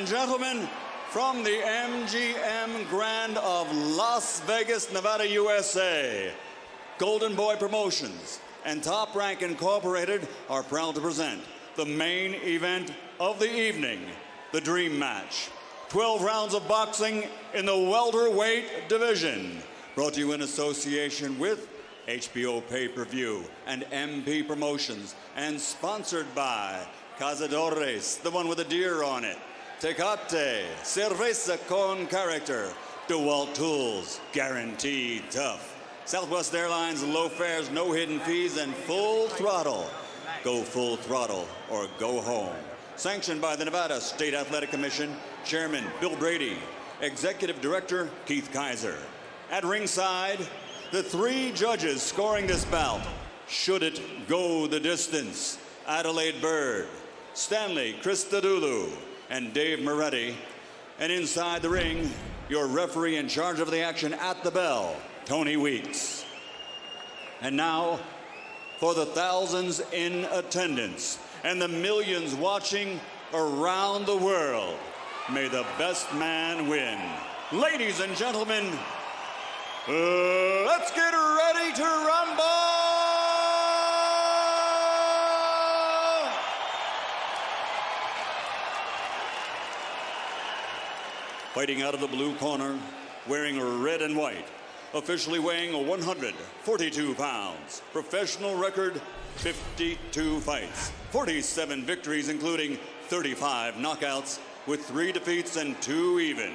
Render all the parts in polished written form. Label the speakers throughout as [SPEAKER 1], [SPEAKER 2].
[SPEAKER 1] and gentlemen, from the MGM Grand of Las Vegas, Nevada, USA, Golden Boy Promotions and Top Rank Incorporated are proud to present the main event of the evening, the Dream Match. 12 rounds of boxing in the welterweight division. Brought to you in association with HBO Pay-Per-View and MP Promotions, and sponsored by Cazadores, the one with the deer on it, Tecate, Cerveza con Character, DeWalt Tools, guaranteed tough, Southwest Airlines, low fares, no hidden fees, and full throttle. Go full throttle or go home. Sanctioned by the Nevada State Athletic Commission, Chairman Bill Brady, Executive Director Keith Kaiser. At ringside, the three judges scoring this bout. Should it go the distance? Adelaide Bird, Stanley Christodoulou, and Dave Moretti. And inside the ring, your referee in charge of the action at the bell, Tony Weeks. And now, for the thousands in attendance and the millions watching around the world, may the best man win. Ladies and gentlemen, let's get ready to rumble! Fighting out of the blue corner, wearing red and white, officially weighing 142 pounds, professional record 52 fights, 47 victories including 35 knockouts with 3 defeats and 2 even.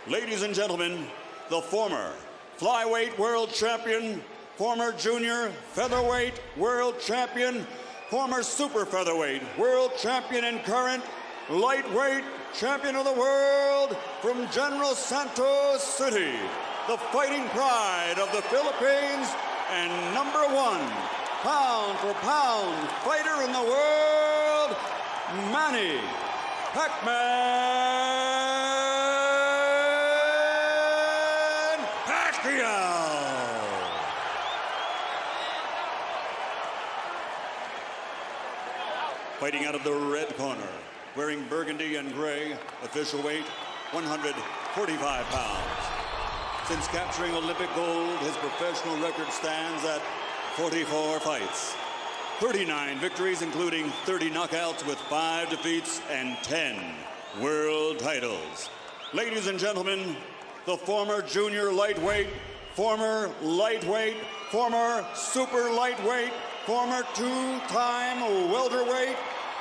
[SPEAKER 1] Ladies and gentlemen, the former flyweight world champion, former junior featherweight world champion, former super featherweight world champion and current lightweight champion of the world from General Santos City, the fighting pride of the Philippines and #1 pound-for-pound fighter in the world, Manny Pacquiao. Fighting out of the red corner, wearing burgundy and gray, official weight 145 pounds. Since capturing Olympic gold, his professional record stands at 44 fights, 39 victories, including 30 knockouts with 5 defeats and 10 world titles. Ladies and gentlemen, the former junior lightweight, former lightweight, former super lightweight, former 2-time welterweight,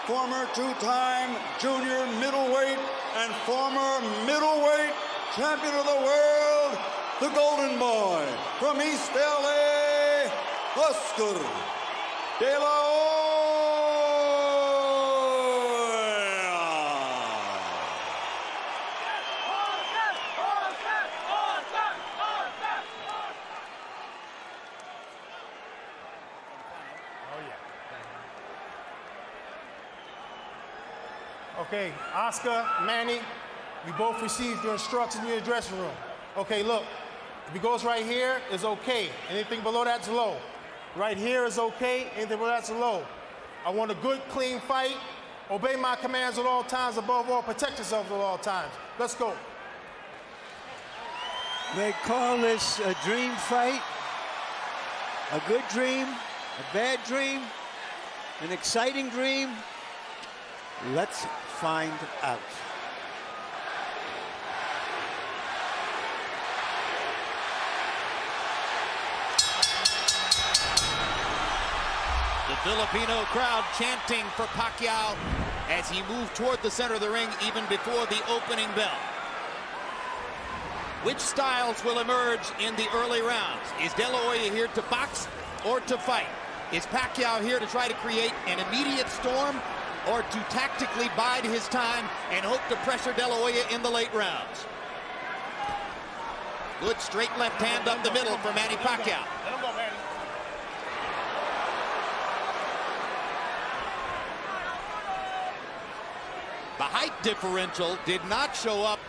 [SPEAKER 1] former 2-time junior middleweight, and former middleweight champion of the world, the Golden Boy from East LA, Oscar De La
[SPEAKER 2] Okay, Oscar, Manny, you both received your instructions in your dressing room. Okay, look, if it goes right here, it's okay. Anything below that's low. Right here is okay, anything below that's low. I want a good, clean fight. Obey my commands at all times, above all, protect yourself at all times. Let's go.
[SPEAKER 3] They call this a dream fight, a good dream, a bad dream, an exciting dream. Let's find out.
[SPEAKER 4] The Filipino crowd chanting for Pacquiao as he moved toward the center of the ring even before the opening bell. Which styles will emerge in the early rounds? Is De La Hoya here to box or to fight? Is Pacquiao here to try to create an immediate storm, or to tactically bide his time and hope to pressure De La Hoya in the late rounds? Good straight left hand up the middle for Manny Pacquiao.
[SPEAKER 2] Let him go, Manny.
[SPEAKER 4] The height differential did not show up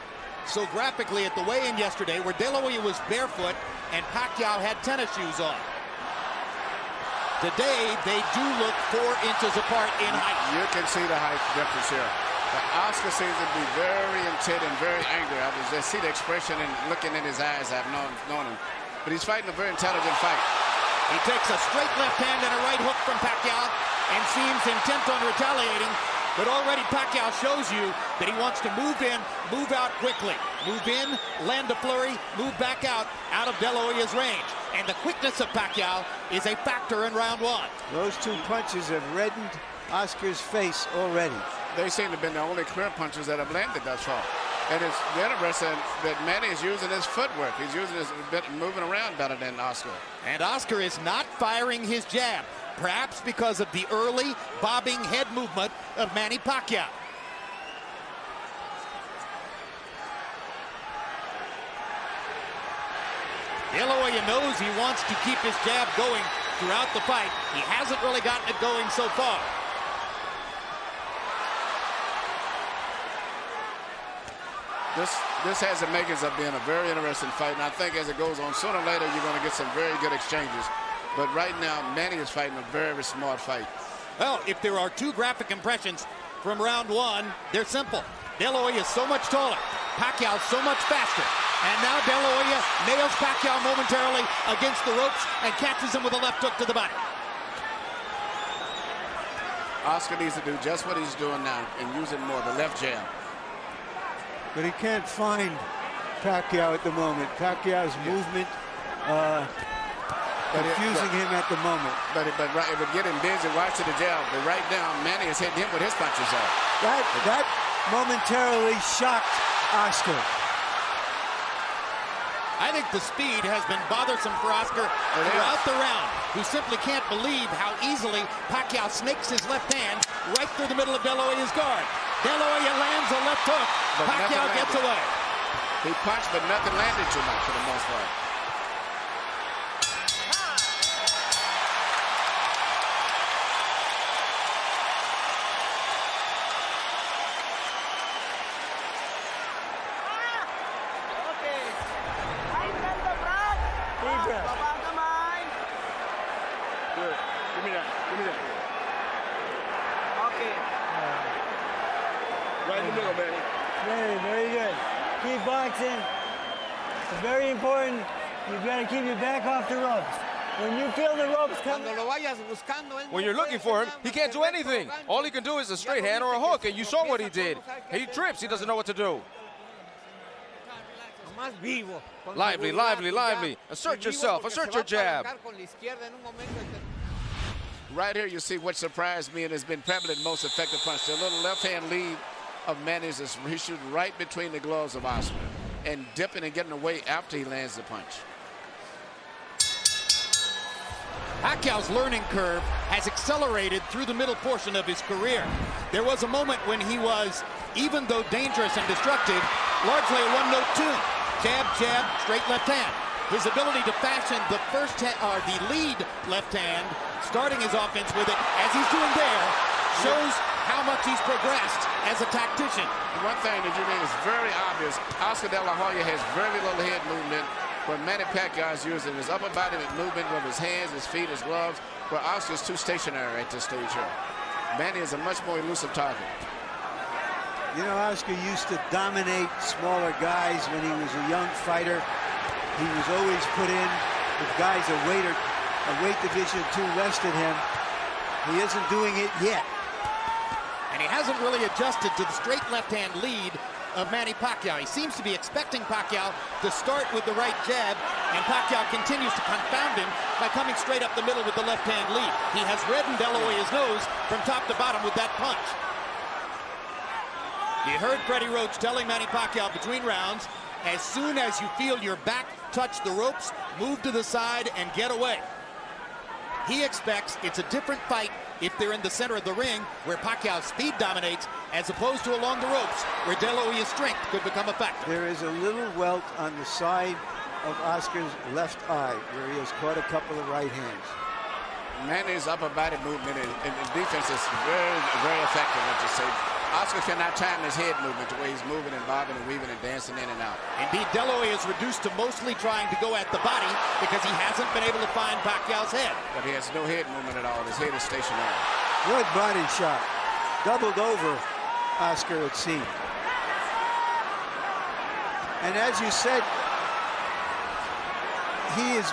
[SPEAKER 4] so graphically at the weigh-in yesterday, where De La Hoya was barefoot and Pacquiao had tennis shoes on. Today, they do look 4 inches apart in height.
[SPEAKER 5] You can see the height difference here. Oscar seems to be very intent and very angry. I was just see the expression and looking in his eyes. I've known him. But he's fighting a very intelligent fight.
[SPEAKER 4] He takes a straight left hand and a right hook from Pacquiao and seems intent on retaliating. But already Pacquiao shows you that he wants to move in, move out quickly. Move in, land a flurry, move back out of De La Hoya's range. And the quickness of Pacquiao is a factor in round one.
[SPEAKER 3] Those two punches have reddened Oscar's face already.
[SPEAKER 5] They seem to have been the only clear punches that have landed thus far. And it's interesting that Manny is using his footwork. He's using his bit, moving around better than Oscar.
[SPEAKER 4] And Oscar is not firing his jab, perhaps because of the early bobbing head movement of Manny Pacquiao. De La Hoya knows he wants to keep his jab going throughout the fight. He hasn't really gotten it going so far.
[SPEAKER 5] This has the makings of being a very interesting fight, and I think as it goes on, sooner or later you're going to get some very good exchanges. But right now, Manny is fighting a very smart fight.
[SPEAKER 4] Well, if there are two graphic impressions from round one, they're simple. De La Hoya is so much taller, Pacquiao so much faster. And now De La Hoya nails Pacquiao momentarily against the ropes and catches him with a left hook to the body.
[SPEAKER 5] Oscar needs to do just what he's doing now and use it more, the left jab.
[SPEAKER 3] But he can't find Pacquiao at the moment. Pacquiao's movement confusing him at the moment.
[SPEAKER 5] But getting busy watching the jab. But right now, Manny is hitting him with his punches off.
[SPEAKER 3] That momentarily shocked Oscar.
[SPEAKER 4] I think the speed has been bothersome for Oscar throughout the round, who simply can't believe how easily Pacquiao snakes his left hand right through the middle of De La Hoya's guard. De La Hoya lands a left hook. But Pacquiao gets away.
[SPEAKER 5] He punched, but nothing landed too much for the most part.
[SPEAKER 6] Good. Give me that. Okay. Right in the middle, Manny.
[SPEAKER 7] Very good. Keep boxing. It's very important. You've got to keep your back off the ropes. When you feel the ropes coming...
[SPEAKER 8] When you're looking for him, he can't do anything. All he can do is a straight hand or a hook, and you saw what he did. He trips. He doesn't know what to do. Lively. Assert yourself. Assert your jab.
[SPEAKER 5] Right here, you see what surprised me and has been probably the most effective punch. The little left-hand lead of Manny's is he shoots right between the gloves of Oscar and dipping and getting away after he lands the punch.
[SPEAKER 4] Pacquiao's learning curve has accelerated through the middle portion of his career. There was a moment when he was, even though dangerous and destructive, largely a one-note tune. Jab, straight left hand. His ability to fashion the lead left hand, starting his offense with it, as he's doing there, shows how much he's progressed as a tactician.
[SPEAKER 5] One thing that you mean is very obvious. Oscar De La Hoya has very little head movement, but Manny Pacquiao is using his upper body movement with his hands, his feet, his gloves, where Oscar's too stationary at this stage here. Manny is a much more elusive target.
[SPEAKER 3] You know, Oscar used to dominate smaller guys when he was a young fighter. He was always put in with guys a weight division too less than him. He isn't doing it yet.
[SPEAKER 4] And he hasn't really adjusted to the straight left-hand lead of Manny Pacquiao. He seems to be expecting Pacquiao to start with the right jab, and Pacquiao continues to confound him by coming straight up the middle with the left-hand lead. He has reddened De La Hoya's nose from top to bottom with that punch. You heard Freddie Roach telling Manny Pacquiao between rounds, as soon as you feel your back touch the ropes, move to the side and get away. He expects it's a different fight if they're in the center of the ring, where Pacquiao's speed dominates, as opposed to along the ropes, where De La Hoya's strength could become a factor.
[SPEAKER 3] There is a little welt on the side of Oscar's left eye, where he has caught a couple of right hands.
[SPEAKER 5] Manny's upper body movement and defense is very effective, let's just say. Oscar cannot time his head movement the way he's moving and bobbing and weaving and dancing in and out.
[SPEAKER 4] Indeed, De La Hoya is reduced to mostly trying to go at the body because he hasn't been able to find Pacquiao's head.
[SPEAKER 5] But he has no head movement at all. His head is stationary.
[SPEAKER 3] Good body shot. Doubled over Oscar, it seemed. And as you said, he is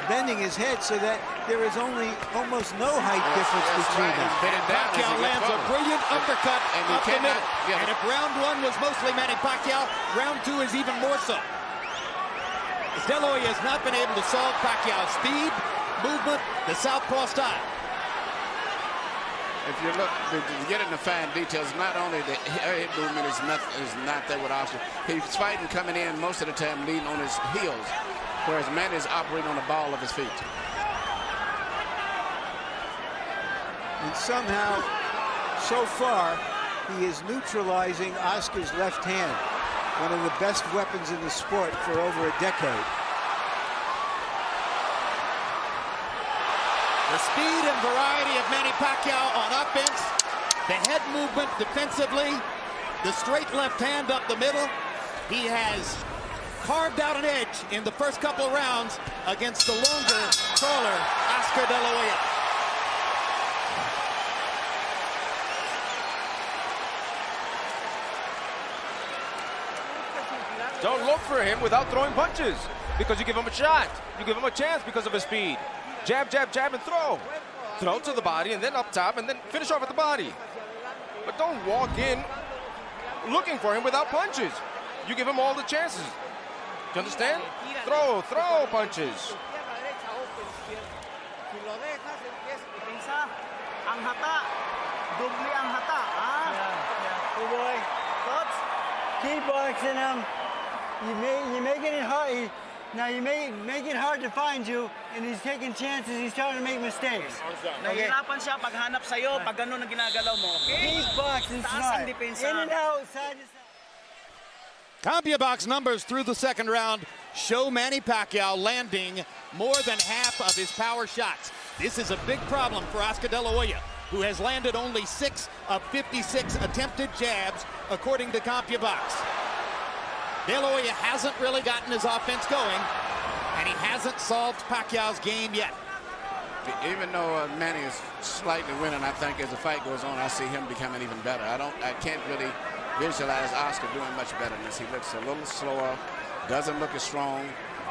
[SPEAKER 3] bending his head so that there is almost no height difference between them.
[SPEAKER 4] Pacquiao lands a brilliant uppercut up the middle. And if round one was mostly Manny Pacquiao, round two is even more so. De La Hoya has not been able to solve Pacquiao's speed, movement, the southpaw style.
[SPEAKER 5] If you look, to get into fine details, not only the head movement is not there with Oscar. He's fighting coming in most of the time leading on his heels, whereas Manny is operating on the ball of his feet.
[SPEAKER 3] And somehow, so far, he is neutralizing Oscar's left hand, one of the best weapons in the sport for over a decade.
[SPEAKER 4] The speed and variety of Manny Pacquiao on offense, the head movement defensively, the straight left hand up the middle. He has carved out an edge in the first couple rounds against the longer, taller Oscar De La Hoya.
[SPEAKER 8] Don't look for him without throwing punches, because you give him a shot. You give him a chance because of his speed. Jab, jab, jab, and throw. Throw to the body, and then up top, and then finish off at the body. But don't walk in looking for him without punches. You give him all the chances. Do you understand? Throw punches.
[SPEAKER 7] Hey boy, keep boxing him. You're making it hard. Now you make it hard to find you, and he's taking chances. He's starting to make mistakes.
[SPEAKER 9] Nahihirapan siya paghanap sa'yo pag ganun ang ginagalaw mo. Okay?
[SPEAKER 7] Keep boxing smart. In and out, side to side.
[SPEAKER 4] CompuBox numbers through the second round show Manny Pacquiao landing more than half of his power shots. This is a big problem for Oscar De La Hoya, who has landed only 6 of 56 attempted jabs, according to CompuBox. De La Hoya hasn't really gotten his offense going, and he hasn't solved Pacquiao's game yet.
[SPEAKER 5] Even though Manny is slightly winning, I think as the fight goes on, I see him becoming even better. I can't really visualize Oscar doing much better than this. He looks a little slower, doesn't look as strong,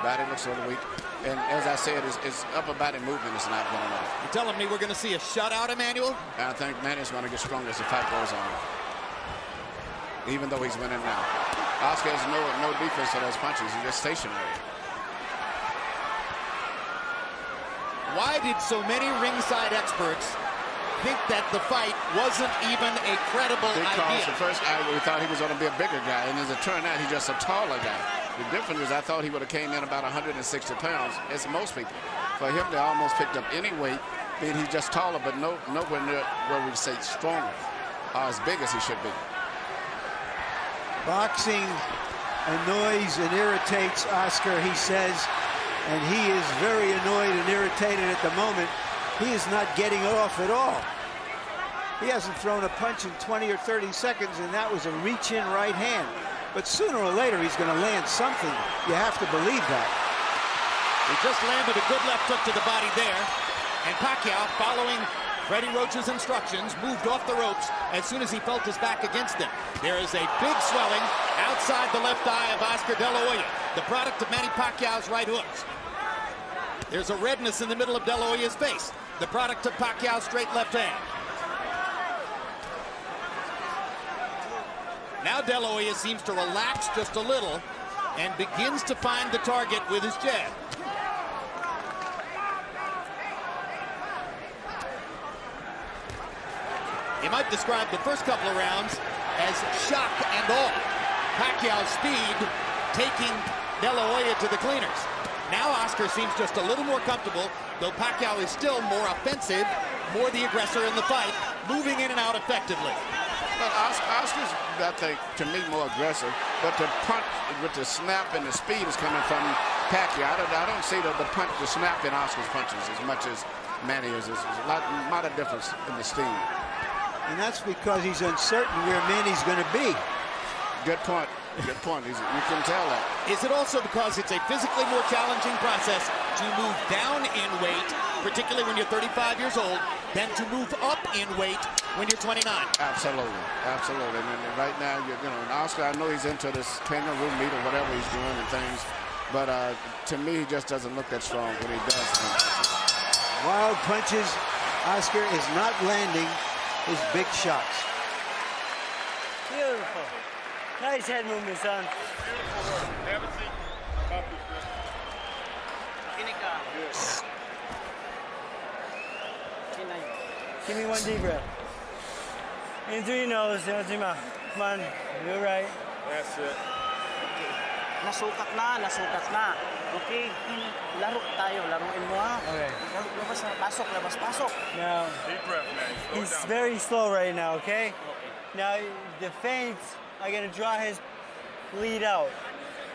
[SPEAKER 5] body looks a little weak. And as I said, his upper body movement is not going on.
[SPEAKER 4] You're telling me we're going to see a shutout, Emmanuel?
[SPEAKER 5] I think Manny's going to get stronger as the fight goes on, even though he's winning now. Oscar has no defense to those punches. He's just stationary.
[SPEAKER 4] Why did so many ringside experts think that the fight wasn't even a credible
[SPEAKER 5] because
[SPEAKER 4] idea?
[SPEAKER 5] the first guy, we thought he was going to be a bigger guy, and as it turned out, he's just a taller guy. The difference is I thought he would have came in about 160 pounds, as most people. For him to almost picked up any weight, then he's just taller, but nowhere near where we say stronger or as big as he should be.
[SPEAKER 3] Boxing annoys and irritates Oscar, he says, and he is very annoyed and irritated at the moment. He is not getting off at all. He hasn't thrown a punch in 20 or 30 seconds, and that was a reach-in right hand. But sooner or later, he's going to land something. You have to believe that.
[SPEAKER 4] He just landed a good left hook to the body there, and Pacquiao, following Freddie Roach's instructions, moved off the ropes as soon as he felt his back against him. There is a big swelling outside the left eye of Oscar De La Hoya, the product of Manny Pacquiao's right hooks. There's a redness in the middle of De La Hoya's face, the product of Pacquiao's straight left hand. Now De La Hoya seems to relax just a little and begins to find the target with his jab. You might describe the first couple of rounds as shock and awe. Pacquiao's speed taking De La Hoya to the cleaners. Now Oscar seems just a little more comfortable, though Pacquiao is still more offensive, more the aggressor in the fight, moving in and out effectively.
[SPEAKER 5] But Oscar's, I think, to me, more aggressive. But the punch with the snap and the speed is coming from Pacquiao. I don't see the punch, the snap in Oscar's punches as much as Manny is. There's a lot of difference in the steam.
[SPEAKER 3] And that's because he's uncertain where Manny's going to be.
[SPEAKER 5] Good point. Good point. You can tell that.
[SPEAKER 4] Is it also because it's a physically more challenging process to move down in weight particularly when you're 35 years old, than to move up in weight when you're 29.
[SPEAKER 5] Absolutely, absolutely. And right now, and Oscar, I know he's into this kangaroo meat or whatever he's doing and things, but to me, he just doesn't look that strong when he does things.
[SPEAKER 3] Wild punches. Oscar is not landing his big shots.
[SPEAKER 7] Beautiful. Nice head movement, son. Give me one deep breath. In through your nose, out through your mouth. Come on, you're right.
[SPEAKER 6] That's it.
[SPEAKER 9] Nasukat na. Okay, laro tayo, laruin mo ha.
[SPEAKER 7] Okay.
[SPEAKER 9] Labas na, pasok.
[SPEAKER 7] Now,
[SPEAKER 6] Deep breath, man. Slow
[SPEAKER 7] he's
[SPEAKER 6] down.
[SPEAKER 7] very slow right now, okay? Now, the feints are going to draw his lead out.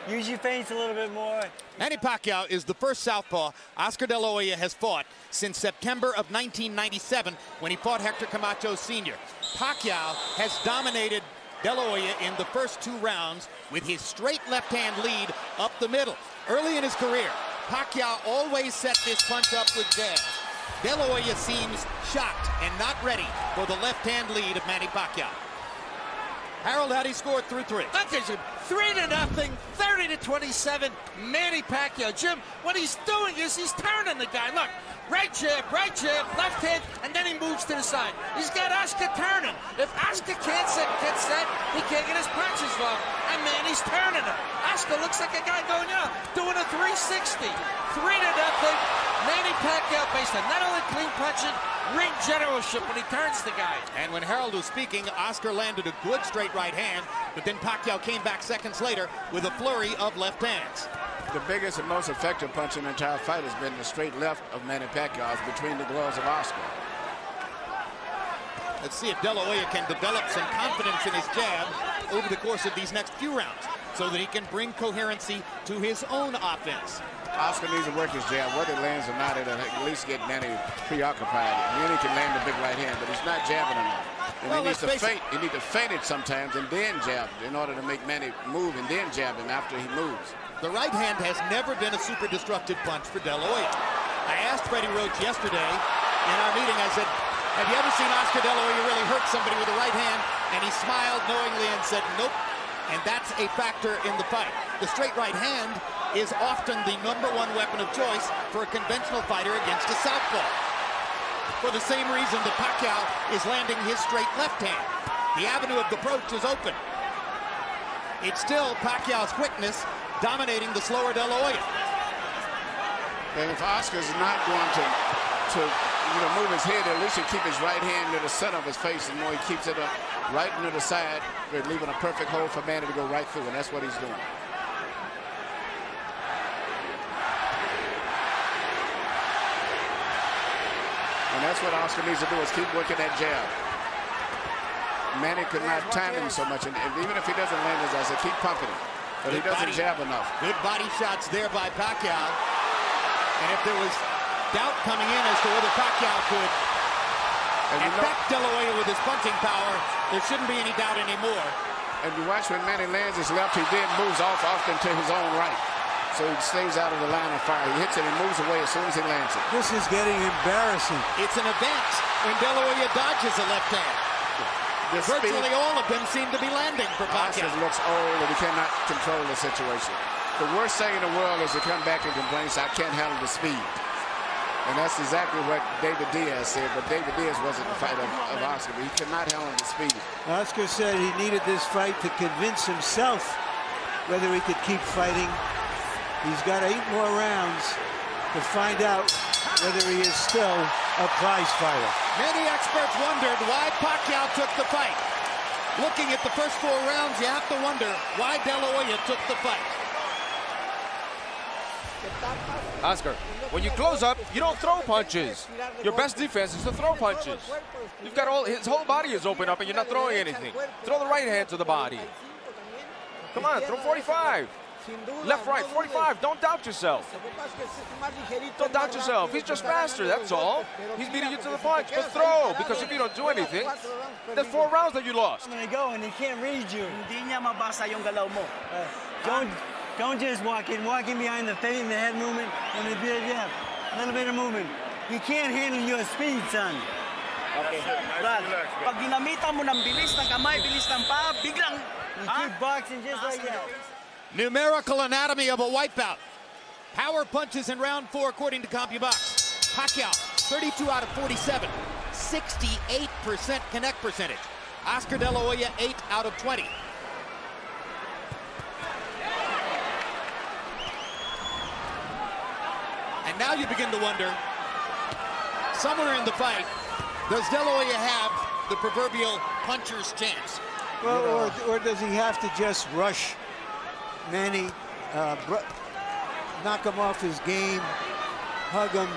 [SPEAKER 7] Use your feints a little bit more.
[SPEAKER 4] Manny Pacquiao is the first southpaw Oscar De La Hoya has fought since September of 1997 when he fought Hector Camacho Sr. Pacquiao has dominated De La Hoya in the first 2 rounds with his straight left-hand lead up the middle. Early in his career, Pacquiao always set this punch up with jabs. De La Hoya seems shocked and not ready for the left-hand lead of Manny Pacquiao. Harold, how do you score through 3?
[SPEAKER 10] Look at him, 3-0, 30-27, Manny Pacquiao. Jim, what he's doing is he's turning the guy. Look, right jab, left hand, and then he moves to the side. He's got Oscar turning. If Oscar can't get set, he can't get his punches off. And Manny's turning him. Oscar looks like a guy going out, doing a 360. 3-0, Manny Pacquiao based on not only clean punching, ring generalship when he turns the guy.
[SPEAKER 4] And when Harold was speaking, Oscar landed a good straight right hand, but then Pacquiao came back seconds later with a flurry of left hands.
[SPEAKER 5] The biggest and most effective punch in the entire fight has been the straight left of Manny Pacquiao between the gloves of Oscar.
[SPEAKER 4] Let's see if De La Hoya can develop some confidence in his jab over the course of these next few rounds so that he can bring coherency to his own offense.
[SPEAKER 5] Oscar needs to work his jab. Whether it lands or not, it'll at least get Manny preoccupied. Manny can land the big right hand, but he's not jabbing enough. And
[SPEAKER 4] Well,
[SPEAKER 5] he needs to
[SPEAKER 4] let's face
[SPEAKER 5] feint. He needs to feint it sometimes and then jab in order to make Manny move and then jab him after he moves.
[SPEAKER 4] The right hand has never been a super destructive punch for De La Hoya. I asked Freddie Roach yesterday in our meeting, I said, have you ever seen Oscar De La Hoya really hurt somebody with the right hand? And he smiled knowingly and said, nope. And that's a factor in the fight. The straight right hand is often the #1 weapon of choice for a conventional fighter against a southpaw. For the same reason that Pacquiao is landing his straight left hand. The avenue of approach is open. It's still Pacquiao's quickness dominating the slower De La Hoya.
[SPEAKER 5] And if Oscar's not going to move his head, at least he keep his right hand to the center of his face, and more he keeps it up right into the side, leaving a perfect hole for Manny to go right through, and that's what he's doing. And that's what Oscar needs to do, is keep working that jab. Manny could not time him so much, and even if he doesn't land his ass, keep pumping him. But he doesn't jab enough.
[SPEAKER 4] Good body shots there by Pacquiao. And if there was doubt coming in as to whether Pacquiao could affect De La Hoya with his punching power, there shouldn't be any doubt anymore.
[SPEAKER 5] And you watch when Manny lands his left, he then moves off often to his own right. So he stays out of the line of fire. He hits it and moves away as soon as he lands it.
[SPEAKER 3] This is getting embarrassing.
[SPEAKER 4] It's an event when De La Hoya dodges a left hand. Virtually all of them seem to be landing for Pacquiao.
[SPEAKER 5] Oscar looks old and he cannot control the situation. The worst thing in the world is to come back and complain, I can't handle the speed. And that's exactly what David Diaz said, but David Diaz wasn't the fighter of Oscar, but he could not handle the speed.
[SPEAKER 3] Oscar said he needed this fight to convince himself whether he could keep fighting. He's got 8 more rounds to find out whether he is still a prize fighter.
[SPEAKER 4] Many experts wondered why Pacquiao took the fight. Looking at the first 4 rounds, you have to wonder why De La Hoya took the fight.
[SPEAKER 8] Oscar, when you close up, you don't throw punches. Your best defense is to throw punches. You've got his whole body is open up and you're not throwing anything. Throw the right hand to the body. Come on, throw 45. Left, right, 45. Don't doubt yourself. Don't doubt yourself. He's just faster, that's all. He's beating you to the punch. But throw, because if you don't do anything, there's 4 rounds that you lost.
[SPEAKER 7] I'm gonna go and he can't read you.
[SPEAKER 9] Hindi niya mabasa yung galaw mo.
[SPEAKER 7] Don't just walk in behind the feint and the head movement and a little bit of movement. he can't handle your speed, son.
[SPEAKER 9] Okay. Brad, pag ginamitan mo ng bilis ng kamay, bilis ng paa, biglang...
[SPEAKER 7] You keep boxing just like that.
[SPEAKER 4] Numerical anatomy of a wipeout. Power punches in round 4 according to CompuBox. Pacquiao, 32 out of 47. 68% connect percentage. Oscar De La Hoya, 8 out of 20. And now you begin to wonder, somewhere in the fight, does De La Hoya have the proverbial puncher's chance?
[SPEAKER 3] Well, or does he have to just rush Manny, knock him off his game, hug him,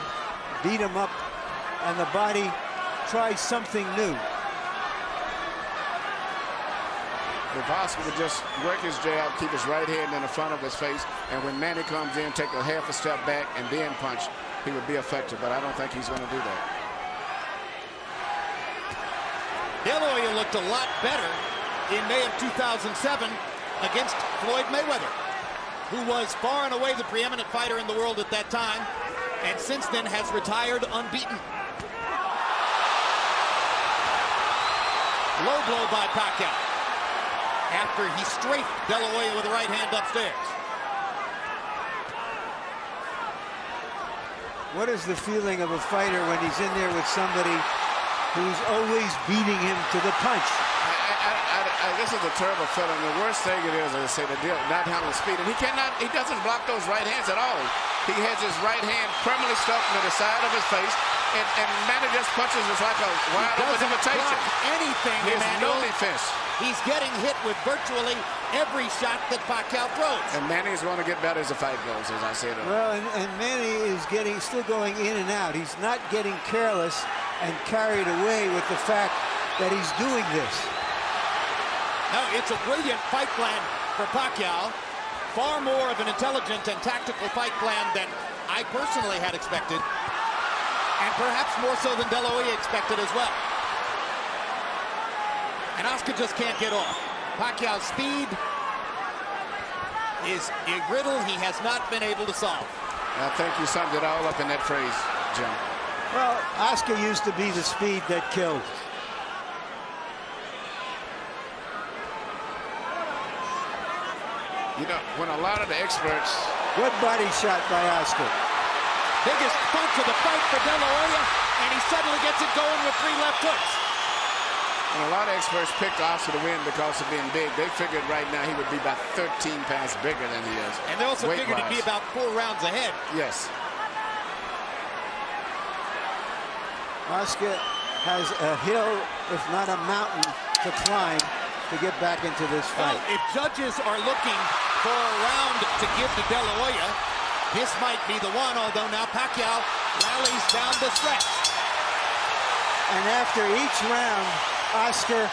[SPEAKER 3] beat him up, and the body try something new?
[SPEAKER 5] If Oscar would just work his jab, keep his right hand in the front of his face, and when Manny comes in, take a half a step back and then punch, he would be effective, but I don't think he's going to do that.
[SPEAKER 4] De La Hoya looked a lot better in May of 2007 against Floyd Mayweather, who was far and away the preeminent fighter in the world at that time, and since then has retired unbeaten. Low blow by Pacquiao after he strafed De La Hoya with the right hand upstairs.
[SPEAKER 3] What is the feeling of a fighter when he's in there with somebody who's always beating him to the punch?
[SPEAKER 5] This is a terrible feeling. The worst thing it is, as I say, the deal, not handling speed. And he doesn't block those right hands at all. He has his right hand permanently stuck to the side of his face, and Manny just punches us like a wide open invitation.
[SPEAKER 4] Anything,
[SPEAKER 5] he has no defense.
[SPEAKER 4] He's getting hit with virtually every shot that Pacquiao throws.
[SPEAKER 5] And Manny is going to get better as the fight goes, as I said.
[SPEAKER 3] Well, and Manny is still going in and out. He's not getting careless and carried away with the fact that he's doing this.
[SPEAKER 4] No, it's a brilliant fight plan for Pacquiao. Far more of an intelligent and tactical fight plan than I personally had expected. And perhaps more so than De La Hoya expected as well. And Oscar just can't get off. Pacquiao's speed is a riddle he has not been able to solve.
[SPEAKER 5] I think you summed it all up in that phrase, Jim.
[SPEAKER 3] Well, Oscar used to be the speed that killed.
[SPEAKER 5] You know, when a lot of the experts...
[SPEAKER 3] What body shot by Oscar?
[SPEAKER 4] Biggest punch of the fight for De La Hoya, and he suddenly gets it going with 3 left hooks.
[SPEAKER 5] And a lot of experts picked Oscar to win because of being big. They figured right now he would be about 13 pounds bigger than he is.
[SPEAKER 4] And they also figured he'd be about 4 rounds ahead.
[SPEAKER 5] Yes.
[SPEAKER 3] Oscar has a hill, if not a mountain, to climb to get back into this fight.
[SPEAKER 4] Well, if judges are looking for a round to give to De La Hoya, this might be the one, although now Pacquiao rallies down the stretch.
[SPEAKER 3] And after each round, Oscar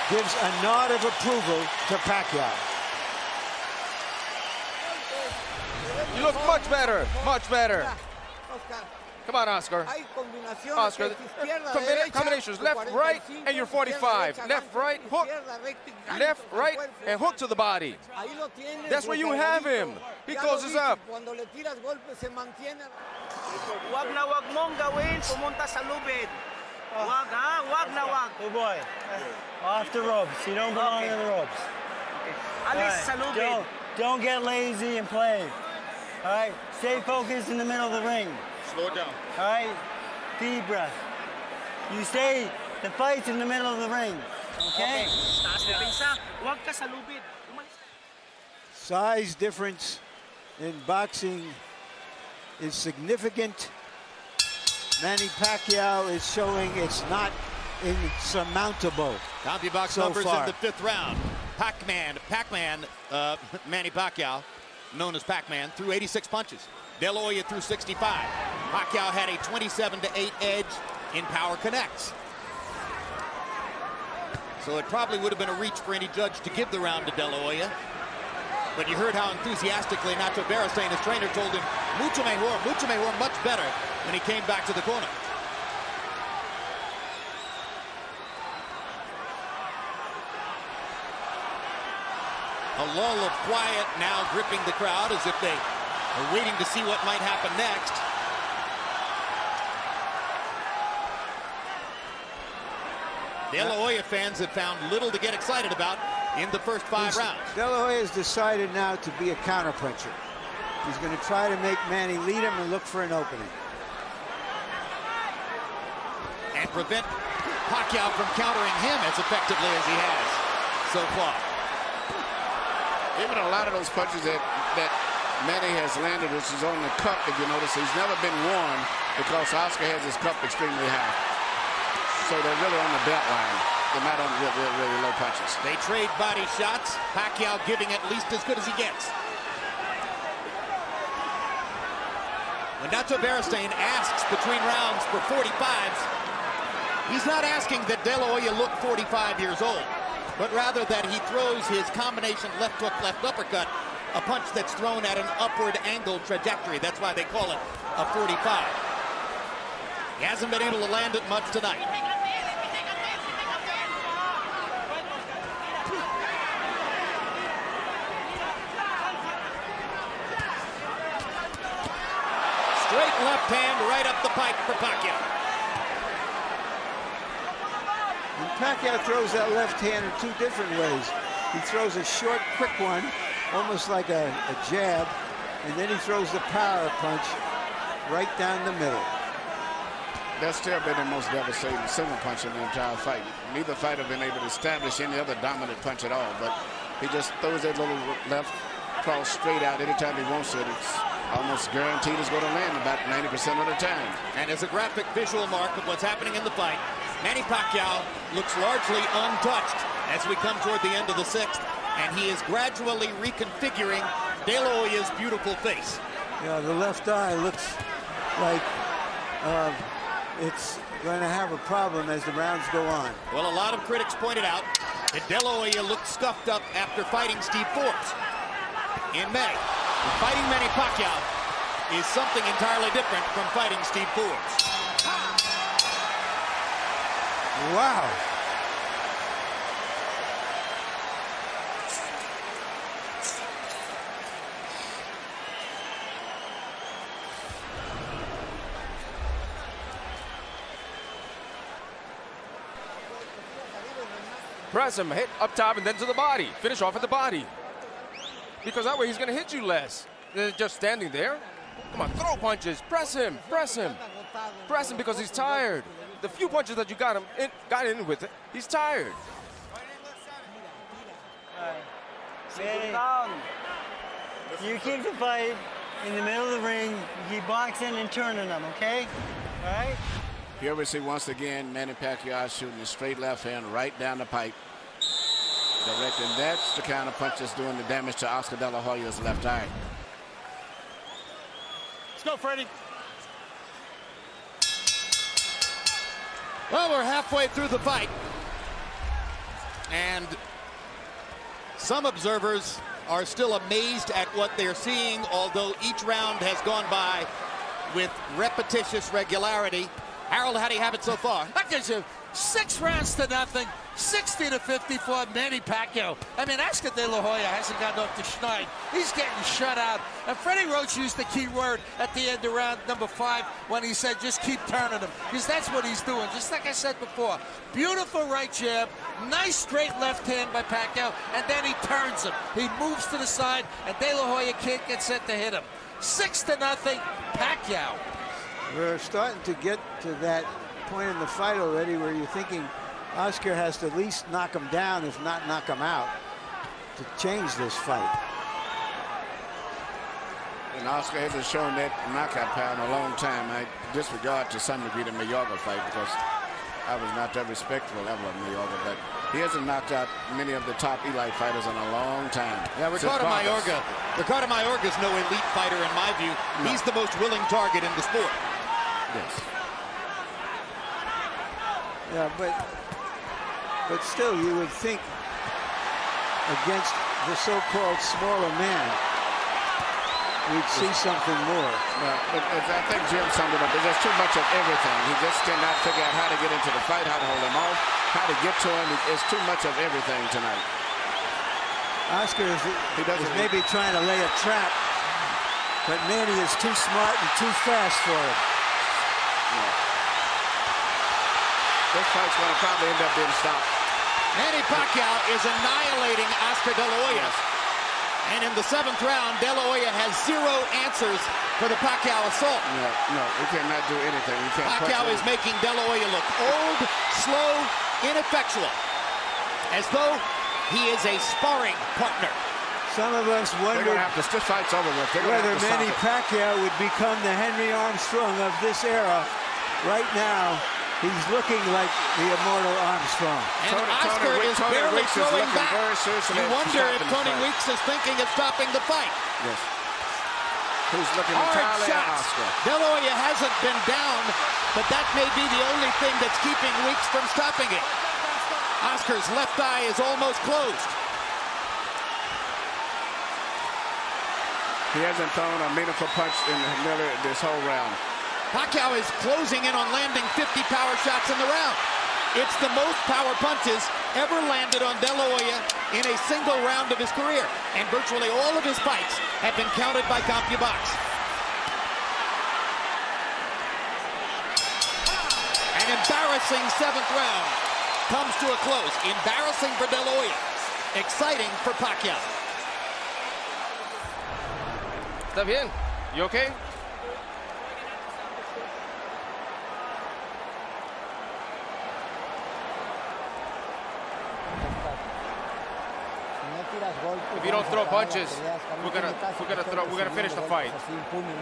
[SPEAKER 3] gives a nod of approval to Pacquiao.
[SPEAKER 8] You look much better, much better. Come on, Oscar. Oscar, combinations, left, right, and you're 45. Left, right, hook. Left, right, and hook to the body. That's where you have him. He closes up.
[SPEAKER 9] Wag na wag mong gawin, pumunta sa lubid. Wag ha, wag na wag.
[SPEAKER 7] Good boy. Off the ropes. You don't belong in the ropes.
[SPEAKER 9] Alis sa lubid.
[SPEAKER 7] Don't get lazy and play. All right? Stay focused in the middle of the ring.
[SPEAKER 6] Slow it down.
[SPEAKER 7] All right? Deep breath. You stay, the fight's in the middle of the ring. Okay?
[SPEAKER 9] Taas na pinsa. Wag ka sa lubid.
[SPEAKER 3] Size difference in boxing is significant. Manny Pacquiao is showing it's not insurmountable.
[SPEAKER 4] CompuBox
[SPEAKER 3] so
[SPEAKER 4] numbers
[SPEAKER 3] far.
[SPEAKER 4] in the 5th round. Pac-Man, Manny Pacquiao, known as Pac-Man, threw 86 punches. De La Hoya threw 65. Pacquiao had a 27-8 edge in power connects. So it probably would have been a reach for any judge to give the round to De La Hoya. But you heard how enthusiastically Nacho Beristain, his trainer, told him, mucho mejor, much better when he came back to the corner. A lull of quiet now gripping the crowd as if they are waiting to see what might happen next. De La Hoya fans have found little to get excited about in the first 5 rounds.
[SPEAKER 3] De La Hoya has decided now to be a counterpuncher. He's going to try to make Manny lead him and look for an opening.
[SPEAKER 4] And prevent Pacquiao from countering him as effectively as he has so far.
[SPEAKER 5] Even a lot of those punches that Manny has landed, which is on the cup, if you notice, he's never been warned because Oscar has his cup extremely high. So they're really on the belt line. They're not on really low punches.
[SPEAKER 4] They trade body shots. Pacquiao giving at least as good as he gets. When Nacho Beristain asks between rounds for 45s, he's not asking that De La Hoya look 45 years old, but rather that he throws his combination left hook, left uppercut, a punch that's thrown at an upward angle trajectory. That's why they call it a 45. He hasn't been able to land it much tonight. Straight left hand right up the pipe for Pacquiao.
[SPEAKER 3] And Pacquiao throws that left hand in 2 different ways. He throws a short, quick one, almost like a jab, and then he throws the power punch right down the middle.
[SPEAKER 5] That's still been the most devastating single punch in the entire fight. Neither fighter been able to establish any other dominant punch at all, but he just throws that little left cross straight out anytime he wants it. It's almost guaranteed it's going to land about 90% of the time.
[SPEAKER 4] And as a graphic visual mark of what's happening in the fight, Manny Pacquiao looks largely untouched as we come toward the end of the 6th, and he is gradually reconfiguring De La Hoya's beautiful face.
[SPEAKER 3] Yeah, the left eye looks like it's going to have a problem as the rounds go on.
[SPEAKER 4] Well, a lot of critics pointed out that De La Hoya looked scuffed up after fighting Steve Forbes in May. Fighting Manny Pacquiao is something entirely different from fighting Steve Forbes.
[SPEAKER 3] Wow.
[SPEAKER 8] Press him, hit up top and then to the body. Finish off at the body. Because that way he's going to hit you less than just standing there. Come on, throw punches. Press him, press him. Press him because he's tired. The few punches that you got in with it, he's tired.
[SPEAKER 7] Manny, you keep the fight in the middle of the ring. You keep boxing and turning them, okay? All right?
[SPEAKER 5] Here we see once again Manny Pacquiao shooting a straight left hand right down the pipe. Direct, and that's the kind of punch that's doing the damage to Oscar De La Hoya's left eye.
[SPEAKER 2] Let's go, Freddie.
[SPEAKER 4] Well, we're halfway through the fight, and some observers are still amazed at what they're seeing, although each round has gone by with repetitious regularity. Harold, how do you have it so far?
[SPEAKER 10] That gives you 6 rounds to nothing, 60-54 Manny Pacquiao. I mean, Oscar De La Hoya hasn't gotten off the schneid. He's getting shut out. And Freddie Roach used the key word at the end of round number 5 when he said, just keep turning him. Because that's what he's doing, just like I said before. Beautiful right jab, nice straight left hand by Pacquiao, and then he turns him. He moves to the side, and De La Hoya can't get set to hit him. 6-0, Pacquiao.
[SPEAKER 3] We're starting to get to that point in the fight already where you're thinking Oscar has to at least knock him down, if not knock him out, to change this fight.
[SPEAKER 5] And Oscar hasn't shown that knockout power in a long time. I disregard to some degree the Mayorga fight because I was not that respectful ever of Mayorga, but he hasn't knocked out many of the top elite fighters in a long time.
[SPEAKER 4] Yeah, Ricardo Mayorga's no elite fighter in my view. No. He's the most willing target in the sport.
[SPEAKER 5] Yes.
[SPEAKER 3] Yeah, but still you would think against the so-called smaller man we'd see something more.
[SPEAKER 5] Well, but I think Jim summed it up. There's too much of everything. He just cannot figure out how to get into the fight, how to hold him off, how to get to him. It's too much of everything tonight.
[SPEAKER 3] Oscar is maybe trying to lay a trap, but Manny is too smart and too fast for him.
[SPEAKER 5] This fight's going to probably end up being stopped.
[SPEAKER 4] Manny Pacquiao is annihilating Oscar De La Hoya. And in the 7th round, De La Hoya has 0 answers for the Pacquiao assault.
[SPEAKER 5] No, we cannot do anything. We can't.
[SPEAKER 4] Pacquiao is making De La Hoya look old, slow, ineffectual, as though he is a sparring partner.
[SPEAKER 3] Some of us wondered
[SPEAKER 5] this fight's over with.
[SPEAKER 3] Whether Manny Pacquiao would become the Henry Armstrong of this era. Right now, he's looking like the immortal Armstrong.
[SPEAKER 4] And Oscar is barely throwing back. You wonder if Tony Weeks is thinking of stopping the fight.
[SPEAKER 5] Yes. Who's looking
[SPEAKER 4] Hard
[SPEAKER 5] entirely at
[SPEAKER 4] shots.
[SPEAKER 5] Oscar.
[SPEAKER 4] De La Hoya hasn't been down, but that may be the only thing that's keeping Weeks from stopping it. Oscar's left eye is almost closed.
[SPEAKER 5] He hasn't thrown a meaningful punch in Miller this whole round.
[SPEAKER 4] Pacquiao is closing in on landing 50 power shots in the round. It's the most power punches ever landed on De La Hoya in a single round of his career. And virtually all of his fights have been counted by CompuBox. An embarrassing 7th round comes to a close. Embarrassing for De La Hoya. Exciting for Pacquiao.
[SPEAKER 8] Está bien. You okay? If you don't throw punches, we're gonna finish the fight.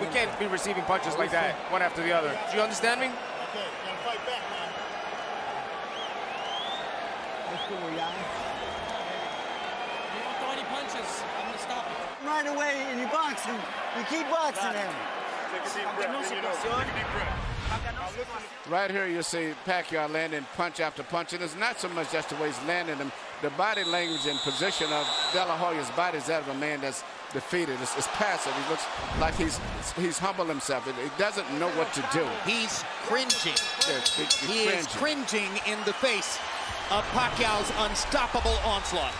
[SPEAKER 8] We can't be receiving punches like that, one after the other. Do you understand me?
[SPEAKER 2] Okay, gotta fight back, man.
[SPEAKER 10] You don't throw any punches, I'm gonna stop you.
[SPEAKER 7] Right away, and you box him. You keep boxing him.
[SPEAKER 6] Take a deep breath. Take a deep breath.
[SPEAKER 5] Right here, you see Pacquiao landing punch after punch, and it's not so much just the way he's landing them. The body language and position of De La Hoya's body is that of a man that's defeated. It's passive. He looks like he's humbled himself. He doesn't know what to do.
[SPEAKER 4] He's cringing.
[SPEAKER 5] Yes,
[SPEAKER 4] He is cringing in the face of Pacquiao's unstoppable onslaught.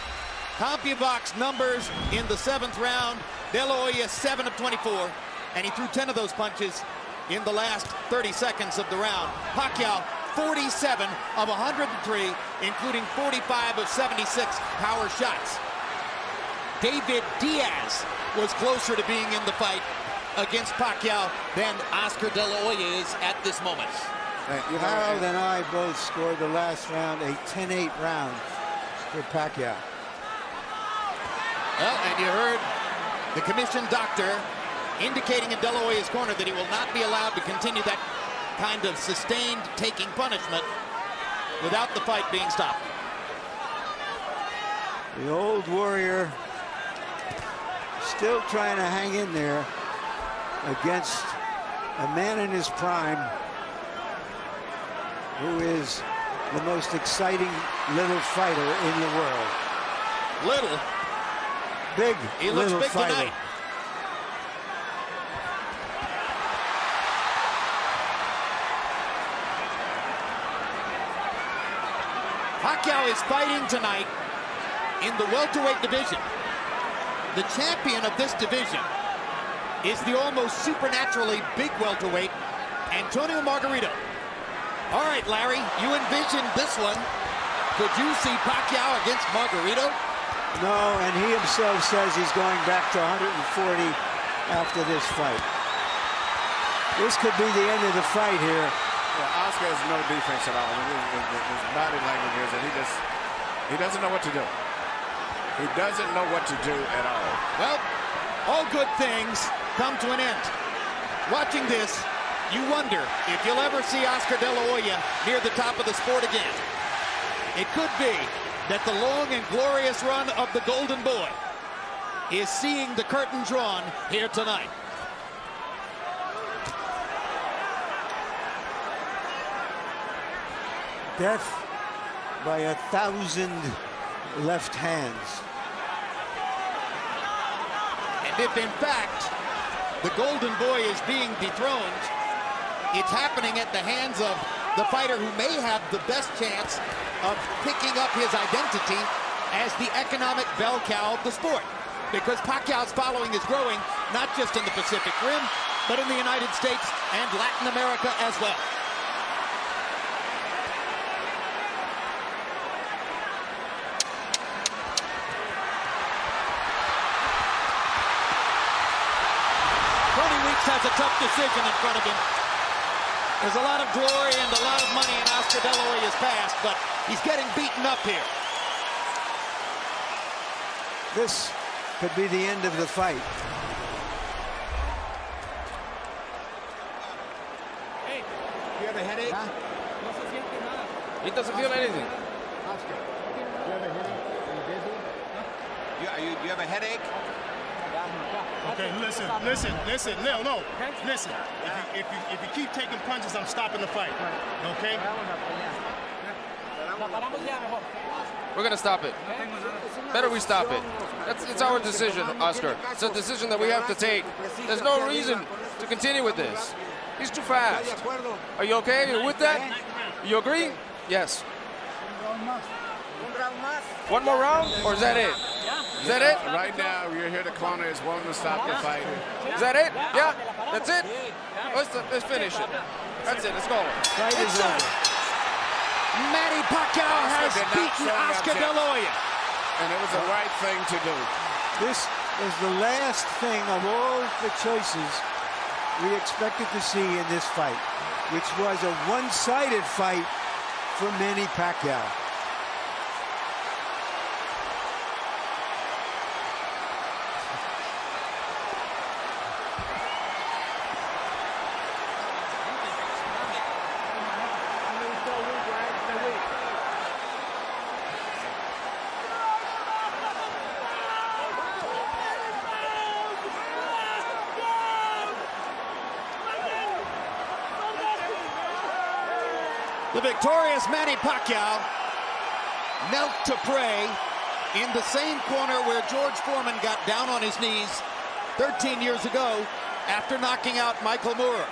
[SPEAKER 4] CompuBox numbers in the 7th round. De La Hoya 7 of 24, and he threw 10 of those punches in the last 30 seconds of the round. Pacquiao 47 of 103, including 45 of 76 power shots. David Diaz was closer to being in the fight against Pacquiao than Oscar De La Hoya is at this moment.
[SPEAKER 3] Harold and I both scored the last round a 10-8 round for Pacquiao.
[SPEAKER 4] Well, and you heard the commission doctor indicating in De La Hoya's corner that he will not be allowed to continue that kind of sustained taking punishment without the fight being stopped.
[SPEAKER 3] The old warrior still trying to hang in there against a man in his prime who is the most exciting little fighter in the world.
[SPEAKER 4] Little?
[SPEAKER 3] Big,
[SPEAKER 4] he looks
[SPEAKER 3] little
[SPEAKER 4] big
[SPEAKER 3] fighter.
[SPEAKER 4] tonight. Pacquiao is fighting tonight in the welterweight division. The champion of this division is the almost supernaturally big welterweight, Antonio Margarito. All right, Larry, you envisioned this one. Could you see Pacquiao against Margarito?
[SPEAKER 3] No, and he himself says he's going back to 140 after this fight. This could be the end of the fight here.
[SPEAKER 5] Yeah, Oscar has no defense at all. His body language is that he doesn't know what to do. He doesn't know what to do at all.
[SPEAKER 4] Well, all good things come to an end. Watching this, you wonder if you'll ever see Oscar De La Hoya near the top of the sport again. It could be that the long and glorious run of the Golden Boy is seeing the curtain drawn here tonight.
[SPEAKER 3] Death by 1,000 left hands.
[SPEAKER 4] And if in fact the Golden Boy is being dethroned, it's happening at the hands of the fighter who may have the best chance of picking up his identity as the economic bell cow of the sport. Because Pacquiao's following is growing, not just in the Pacific Rim, but in the United States and Latin America as well. Banks has a tough decision in front of him. There's a lot of glory and a lot of money in Oscar De La Hoya's past, but he's getting beaten up here.
[SPEAKER 3] This could be the end of the fight.
[SPEAKER 11] Hey, you have a headache? Huh?
[SPEAKER 8] He doesn't feel anything.
[SPEAKER 11] Oscar, you have a headache? Are you busy? Huh? You have a headache?
[SPEAKER 2] Okay, listen. No. Listen. If you keep taking punches, I'm stopping the fight. Okay?
[SPEAKER 8] We're going to stop it. Better we stop it. It's our decision, Oscar. It's a decision that we have to take. There's no reason to continue with this. He's too fast. Are you okay? Are you with that? You agree? Yes. One more round, or is that it? Is that it?
[SPEAKER 5] Right now, you're here. The corner is wanting to stop the fight.
[SPEAKER 8] Is that it? Yeah? That's it? Let's finish it. That's it. Let's go.
[SPEAKER 4] It's over. Manny Pacquiao has beaten Oscar De La Hoya.
[SPEAKER 5] And it was the right thing to do.
[SPEAKER 3] This was the last thing of all the choices we expected to see in this fight, which was a one-sided fight for Manny Pacquiao.
[SPEAKER 4] The victorious Manny Pacquiao knelt to pray in the same corner where George Foreman got down on his knees 13 years ago after knocking out Michael Moorer.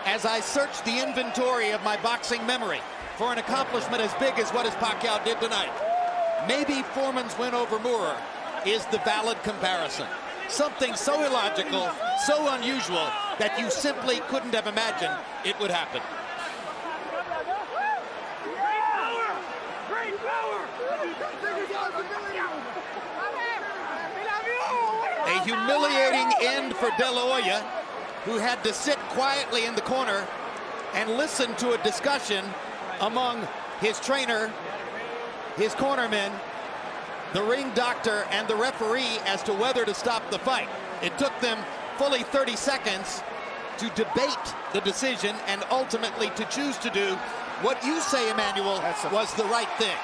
[SPEAKER 4] As I searched the inventory of my boxing memory for an accomplishment as big as what Pacquiao did tonight, maybe Foreman's win over Moorer is the valid comparison. Something so illogical, so unusual, that you simply couldn't have imagined it would happen. A humiliating end for De La Hoya, who had to sit quietly in the corner and listen to a discussion among his trainer, his cornermen, the ring doctor, and the referee as to whether to stop the fight. It took them fully 30 seconds to debate the decision and ultimately to choose to do what you say, Emmanuel, was the right thing.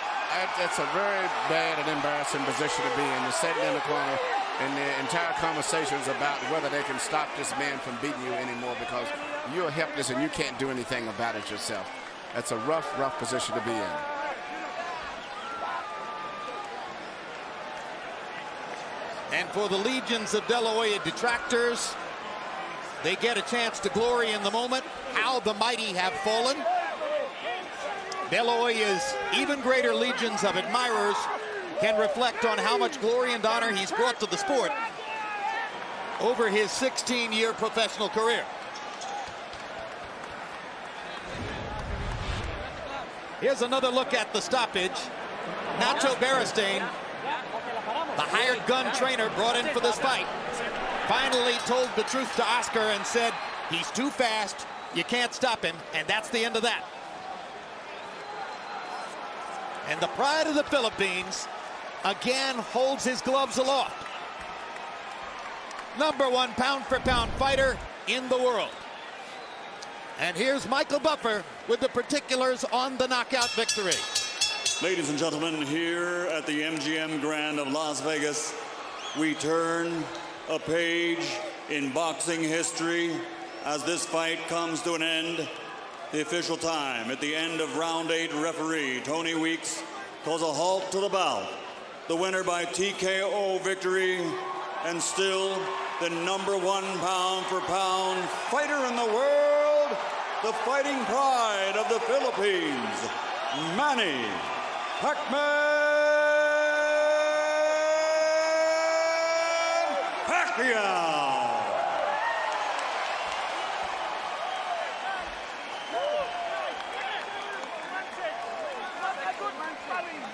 [SPEAKER 5] That's a very bad and embarrassing position to be in. You're sitting in the corner, and the entire conversation is about whether they can stop this man from beating you anymore because you're helpless and you can't do anything about it yourself. That's a rough position to be in.
[SPEAKER 4] And for the legions of De La Hoya detractors, they get a chance to glory in the moment. How the mighty have fallen. De La Hoya's even greater legions of admirers can reflect on how much glory and honor he's brought to the sport over his 16-year professional career. Here's another look at the stoppage. Nacho Beristain, the hired gun trainer brought in for this fight, finally told the truth to Oscar and said, he's too fast, you can't stop him, and that's the end of that. And the pride of the Philippines again holds his gloves aloft. #1 pound-for-pound fighter in the world. And here's Michael Buffer with the particulars on the knockout victory.
[SPEAKER 1] Ladies and gentlemen, here at the MGM Grand of Las Vegas, we turn a page in boxing history as this fight comes to an end. The official time at the end of round 8, referee Tony Weeks calls a halt to the bout. The winner by TKO victory, and still the #1 pound-for-pound fighter in the world, the fighting pride of the Philippines, Manny Pacquiao.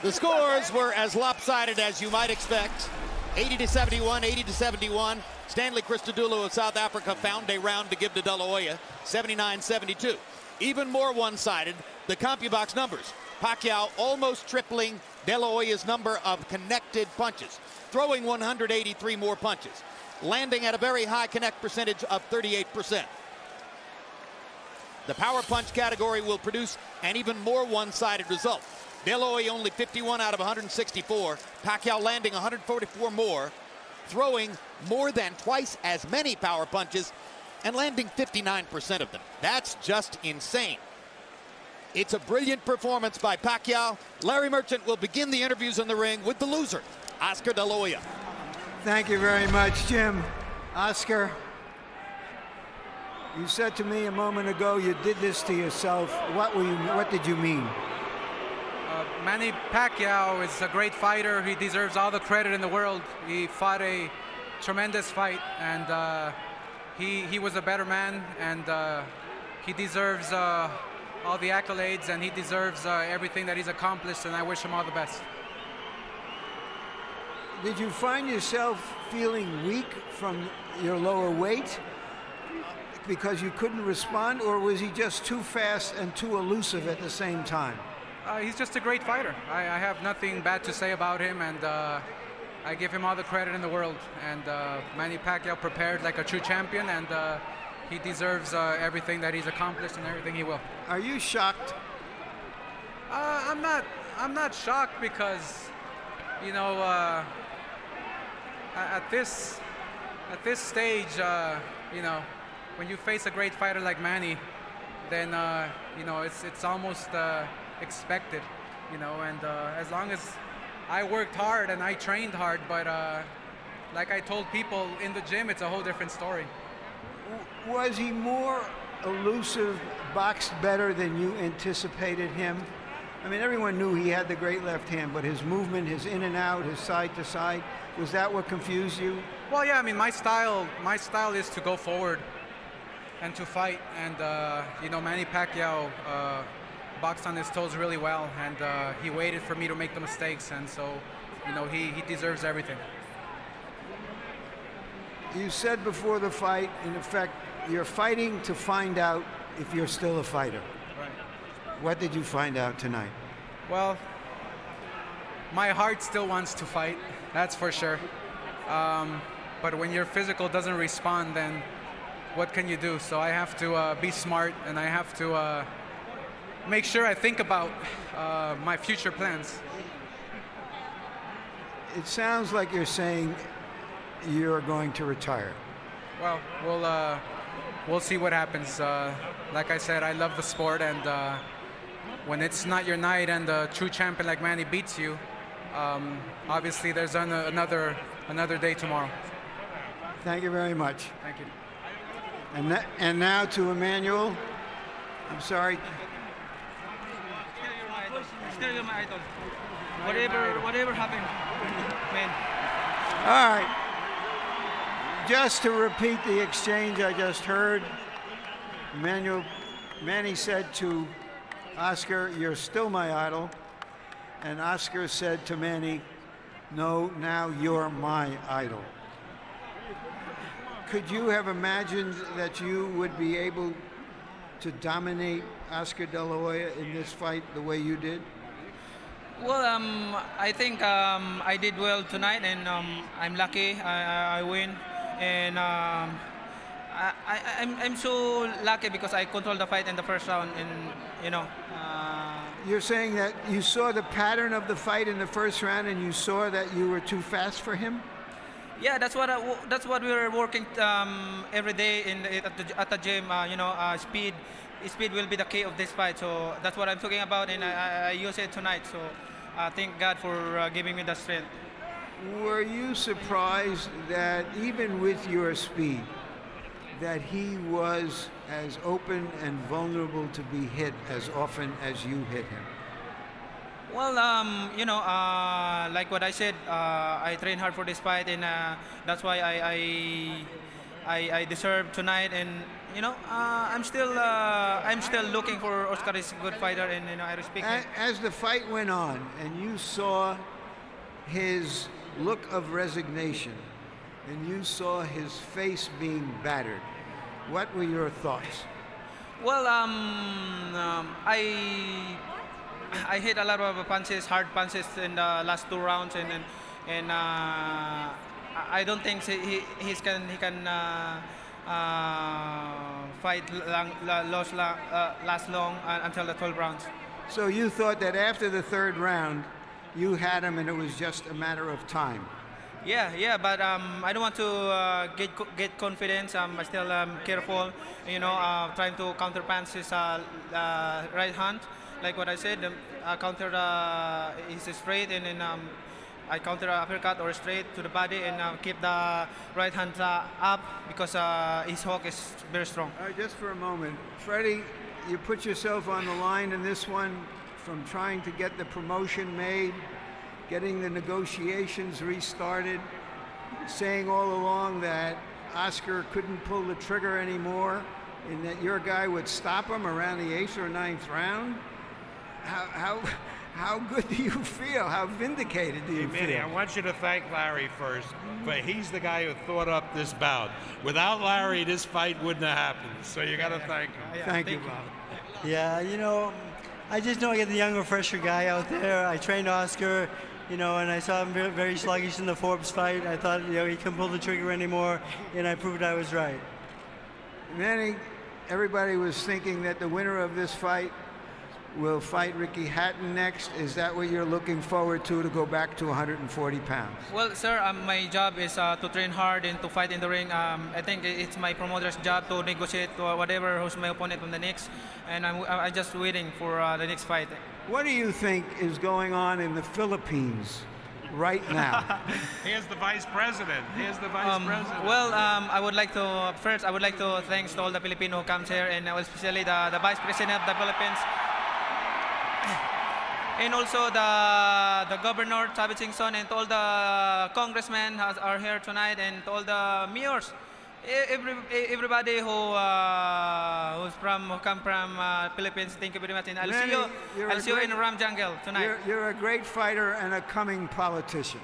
[SPEAKER 4] The scores were as lopsided as you might expect. 80-71, 80-71. Stanley Christodoulou of South Africa found a round to give to De La Hoya, 79-72. Even more one-sided, the CompuBox numbers. Pacquiao almost tripling De La Hoya's number of connected punches, throwing 183 more punches, landing at a very high connect percentage of 38%. The power punch category will produce an even more one-sided result. De La Hoya only 51 out of 164. Pacquiao landing 144 more, throwing more than twice as many power punches and landing 59% of them. That's just insane. It's a brilliant performance by Pacquiao. Larry Merchant will begin the interviews in the ring with the loser, Oscar De La Hoya.
[SPEAKER 3] Thank you very much, Jim. Oscar, you said to me a moment ago you did this to yourself. What did you mean?
[SPEAKER 12] Manny Pacquiao is a great fighter. He deserves all the credit in the world. He fought a tremendous fight, and he was a better man, and he deserves all the accolades, and he deserves everything that he's accomplished, and I wish him all the best.
[SPEAKER 3] Did you find yourself feeling weak from your lower weight because you couldn't respond, or was he just too fast and too elusive at the same time?
[SPEAKER 12] He's just a great fighter. I have nothing bad to say about him, and I give him all the credit in the world. And Manny Pacquiao prepared like a true champion, and he deserves everything that he's accomplished and everything he will.
[SPEAKER 3] Are you shocked?
[SPEAKER 12] I'm not shocked because, you know, at this stage, you know, when you face a great fighter like Manny, then you know, it's almost expected, you know, and as long as I worked hard and I trained hard, but like I told people in the gym, it's a whole different story.
[SPEAKER 3] Was he more elusive, boxed better than you anticipated him? I mean, everyone knew he had the great left hand, but his movement, his in and out, his side to side, was that what confused you?
[SPEAKER 12] Well, yeah, I mean, my style is to go forward and to fight, and you know, Manny Pacquiao boxed on his toes really well, and he waited for me to make the mistakes, and so, you know, he deserves everything.
[SPEAKER 3] You said before the fight, in effect, you're fighting to find out if you're still a fighter.
[SPEAKER 12] Right.
[SPEAKER 3] What did you find out tonight?
[SPEAKER 12] Well, my heart still wants to fight, that's for sure. But when your physical doesn't respond, then what can you do? So I have to be smart, and I have to make sure I think about my future plans.
[SPEAKER 3] It sounds like you're saying you're going to retire.
[SPEAKER 12] Well, we'll see what happens. Like I said, I love the sport, and when it's not your night and a true champion like Manny beats you, obviously there's another day tomorrow.
[SPEAKER 3] Thank you very much.
[SPEAKER 12] Thank you.
[SPEAKER 3] And now to Emmanuel. I'm sorry.
[SPEAKER 9] Still you're my idol. Whatever happened, man.
[SPEAKER 3] All right. Just to repeat the exchange I just heard, Manny said to Oscar, "You're still my idol." And Oscar said to Manny, "No, now you're my idol." Could you have imagined that you would be able to dominate Oscar De La Hoya in this fight the way you did?
[SPEAKER 13] Well, I think I did well tonight, and I'm lucky I win. And I'm so lucky because I controlled the fight in the first round, and you know.
[SPEAKER 3] You're saying that you saw the pattern of the fight in the first round, and you saw that you were too fast for him?
[SPEAKER 13] Yeah, that's what we were working every day at the gym. You know, speed will be the key of this fight. So that's what I'm talking about, and I use it tonight. So thank God for giving me the strength.
[SPEAKER 3] Were you surprised that even with your speed, that he was as open and vulnerable to be hit as often as you hit him?
[SPEAKER 13] Well, you know, like what I said, I trained hard for this fight, and that's why I deserve tonight. And you know, I'm still looking for Oscar is a good fighter, and you know, I respect him.
[SPEAKER 3] As the fight went on, and you saw his look of resignation, and you saw his face being battered. What were your thoughts?
[SPEAKER 13] Well, I hit a lot of punches, hard punches in the last 2 rounds, and I don't think he can fight last long until the 12 rounds.
[SPEAKER 3] So you thought that after the 3rd round, you had him and it was just a matter of time?
[SPEAKER 13] Yeah, but I don't want to get confidence. I'm still careful, trying to counter punch his right hand. Like what I said, I counter his straight, and then I counter uppercut or straight to the body, and keep the right hand up because his hook is very strong.
[SPEAKER 3] All right, just for a moment, Freddie, you put yourself on the line in this one, from trying to get the promotion made, getting the negotiations restarted, saying all along that Oscar couldn't pull the trigger anymore, and that your guy would stop him around the 8th or 9th round. How good do you feel? How vindicated do you
[SPEAKER 14] Manny,
[SPEAKER 3] feel?
[SPEAKER 14] I want you to thank Larry first, but he's the guy who thought up this bout. Without Larry, this fight wouldn't have happened. So you got to thank him.
[SPEAKER 3] Thank you, Bob.
[SPEAKER 7] Yeah, I just know I get the younger, fresher guy out there. I trained Oscar, and I saw him very sluggish in the Forbes fight. I thought, he couldn't pull the trigger anymore, and I proved I was right.
[SPEAKER 3] Manny, everybody was thinking that the winner of this fight will fight Ricky Hatton next. Is that what you're looking forward to go back to 140 pounds?
[SPEAKER 13] Well, sir, my job is to train hard and to fight in the ring. I think it's my promoter's job to negotiate whatever who's my opponent on the next, and I'm just waiting for the next fight.
[SPEAKER 3] What do you think is going on in the Philippines right now?
[SPEAKER 14] Here's the vice president.
[SPEAKER 13] Well, I would like to thank all the Filipino who comes here, and especially the vice president of the Philippines. And also the governor, Tabi Singson, and all the congressmen are here tonight, and all the mayors, everybody who come from Philippines. Thank you very much, and I'll see you in Ram Jungle tonight.
[SPEAKER 3] You're a great fighter and a coming politician.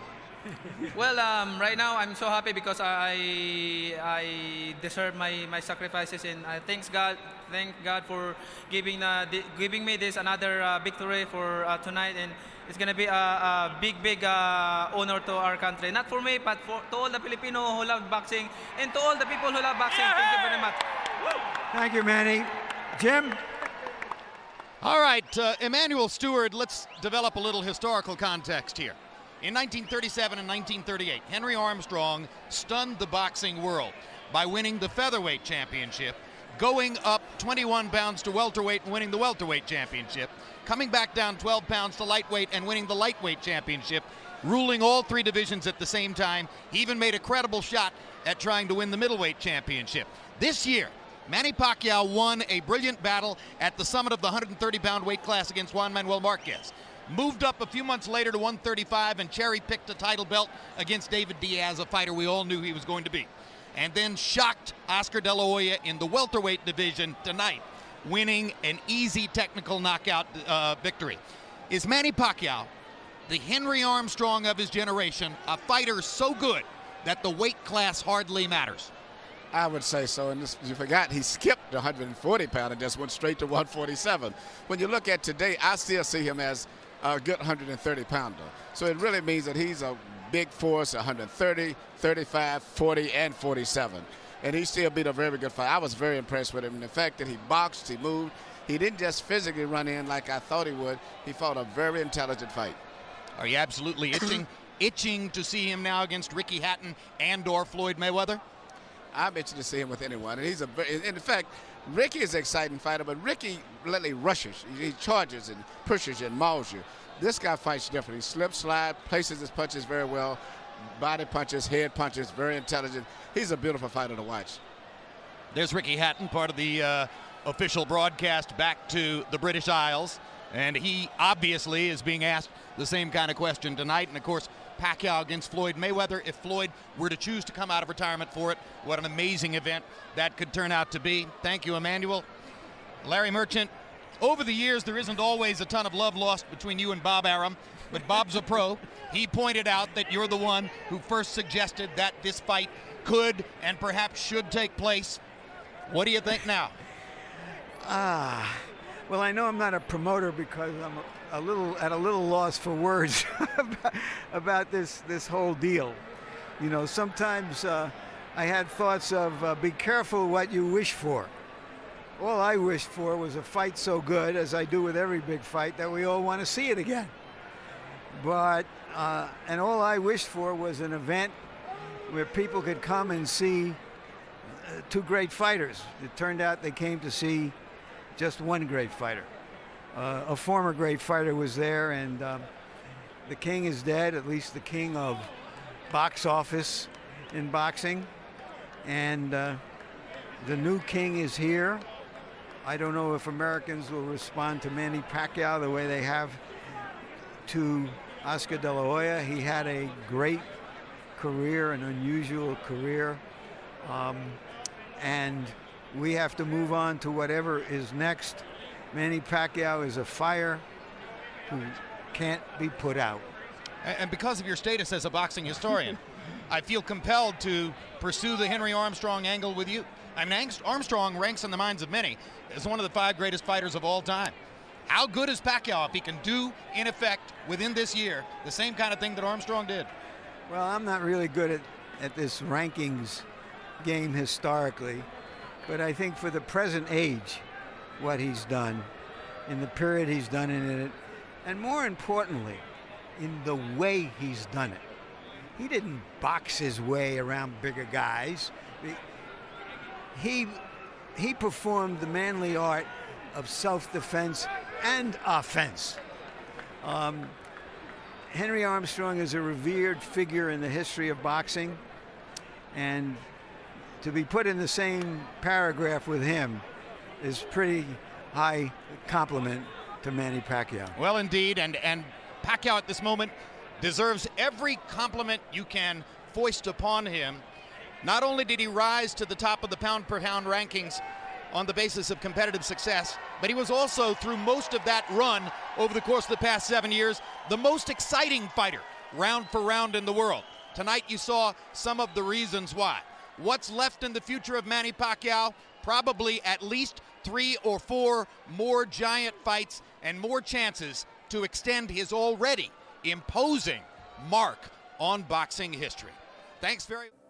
[SPEAKER 13] Well, right now I'm so happy because I deserve my sacrifices, and I thank God for giving me this another victory for tonight, and it's gonna be a big honor to our country, not for me, but to all the Filipino who love boxing, and to all the people who love boxing. Thank you very much.
[SPEAKER 3] Thank you, Manny. Jim?
[SPEAKER 4] All right, Emmanuel Stewart, let's develop a little historical context here. In 1937 and 1938, Henry Armstrong stunned the boxing world by winning the featherweight championship, going up 21 pounds to welterweight and winning the welterweight championship, coming back down 12 pounds to lightweight and winning the lightweight championship, ruling all 3 divisions at the same time. He even made a credible shot at trying to win the middleweight championship. This year, Manny Pacquiao won a brilliant battle at the summit of the 130-pound weight class against Juan Manuel Marquez. Moved up a few months later to 135 and cherry-picked a title belt against David Diaz, a fighter we all knew he was going to be. And then shocked Oscar De La Hoya in the welterweight division tonight, winning an easy technical knockout victory. Is Manny Pacquiao, the Henry Armstrong of his generation, a fighter so good that the weight class hardly matters?
[SPEAKER 5] I would say so, and you forgot he skipped the 140 pound and just went straight to 147. When you look at today, I still see him as a good 130 pounder. So it really means that he's a big force, 130, 35, 40, and 47. And he still beat a very good fight. I was very impressed with him. And the fact that he boxed, he moved, he didn't just physically run in like I thought he would. He fought a very intelligent fight.
[SPEAKER 4] Are you absolutely itching to see him now against Ricky Hatton and/or Floyd Mayweather?
[SPEAKER 5] I'm itching to see him with anyone. And in fact, Ricky is an exciting fighter, but Ricky literally rushes. He charges and pushes you and mauls you. This guy fights different. He slips, slides, places his punches very well, body punches, head punches, very intelligent. He's a beautiful fighter to watch.
[SPEAKER 4] There's Ricky Hatton, part of the official broadcast back to the British Isles, and he obviously is being asked the same kind of question tonight. And of course, Pacquiao against Floyd Mayweather. If Floyd were to choose to come out of retirement for it, what an amazing event that could turn out to be. Thank you, Emmanuel. Larry Merchant, over the years, there isn't always a ton of love lost between you and Bob Arum, but Bob's a pro. He pointed out that you're the one who first suggested that this fight could and perhaps should take place. What do you think now?
[SPEAKER 3] Well, I know I'm not a promoter because I'm at a little loss for words about this whole deal. You know, sometimes I had thoughts of be careful what you wish for. All I wished for was a fight so good, as I do with every big fight, that we all want to see it again. But, and all I wished for was an event where people could come and see two great fighters. It turned out they came to see just one great fighter. A former great fighter was there, and the king is dead, at least the king of box office in boxing. And the new king is here. I don't know if Americans will respond to Manny Pacquiao the way they have to Oscar De La Hoya. He had a great career, an unusual career. And we have to move on to whatever is next. Manny Pacquiao is a fire who can't be put out.
[SPEAKER 4] And because of your status as a boxing historian, I feel compelled to pursue the Henry Armstrong angle with you. I mean, Armstrong ranks in the minds of many as one of the 5 greatest fighters of all time. How good is Pacquiao if he can do, in effect, within this year, the same kind of thing that Armstrong did?
[SPEAKER 3] Well, I'm not really good at this rankings game historically, but I think for the present age, what he's done, in the period he's done in it, and more importantly, in the way he's done it. He didn't box his way around bigger guys. He performed the manly art of self-defense and offense. Henry Armstrong is a revered figure in the history of boxing, and to be put in the same paragraph with him is pretty high compliment to Manny Pacquiao.
[SPEAKER 4] Well, indeed, and Pacquiao at this moment deserves every compliment you can foist upon him. Not only did he rise to the top of the pound-per-pound rankings on the basis of competitive success, but he was also, through most of that run over the course of the past 7 years, the most exciting fighter, round for round, in the world. Tonight you saw some of the reasons why. What's left in the future of Manny Pacquiao? Probably at least 3 or 4 more giant fights and more chances to extend his already imposing mark on boxing history. Thanks very much.